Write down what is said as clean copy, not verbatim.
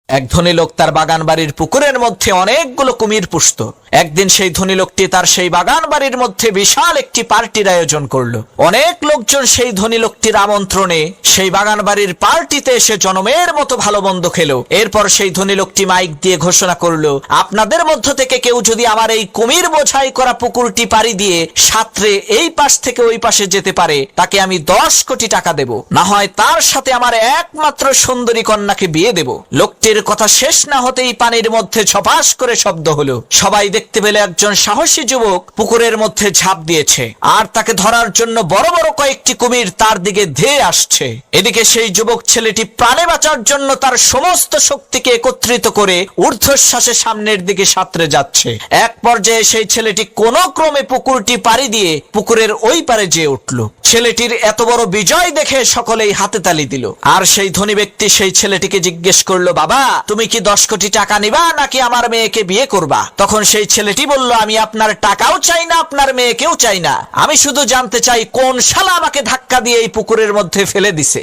এক ধনী লোক তার বাগান বাড়ির পুকুরের মধ্যে অনেকগুলো কুমির পুষত। একদিন সেই ধনী লোকটি তার সেই বাগান বাড়ির মধ্যে বিশাল একটি পার্টির আয়োজন করলো। অনেক লোকজন সেই ধনী লোকটির আমন্ত্রণে সেই বাগান বাড়ির পার্টিতে এসে জনমের মতো ভালো মন্দ খেলো। এরপর সেই ধনী লোকটি মাইক দিয়ে ঘোষণা করলো, আপনাদের মধ্য থেকে কেউ যদি আমার এই কুমির বোঝাই করা পুকুরটি পাড়ি দিয়ে সাঁতরে এই পাশ থেকে ওই পাশে যেতে পারে, তাকে আমি 10 কোটি টাকা দেব, না হয় তার সাথে আমার একমাত্র সুন্দরী কন্যাকে বিয়ে দেব। লোকটির কথা শেষ না হতেই পানির মধ্যে ছপাস করে শব্দ হলো। সবাই দেখতে পেলে একজন সাহসী যুবক পুকুরের মধ্যে ঝাঁপ দিয়েছে, আর তাকে ধরার জন্য বড় বড় কয়েকটি কুমির তার দিকে ধেয়ে আসছে। এদিকে সেই যুবক ছেলেটি প্রাণে বাঁচার জন্য তার সমস্ত শক্তিকে একত্রিত করে ঊর্ধ্বশ্বাসে সামনের দিকে সাঁতরে যাচ্ছে। এক পর্যায়ে সেই ছেলেটি কোনো ক্রমে পুকুরটি পাড়ি দিয়ে পুকুরের ওই পারে যেয়ে উঠল। ছেলেটির এত বড় বিজয় দেখে সকলেই হাতে তালি দিল। আর সেই ধনী ব্যক্তি সেই ছেলেটিকে জিজ্ঞেস করলো, বাবা তুমি কি 10 কোটি টাকা নিবা নাকি আমার মেয়েকে বিয়ে করবা? তখন সেই ছেলেটি বলল, আমি আপনার টাকাও চাই না, আপনার মেয়েকেও চাই না, আমি শুধু জানতে চাই কোন শালা আমাকে ধাক্কা দিয়ে এই পুকুরের মধ্যে ফেলে দিছে।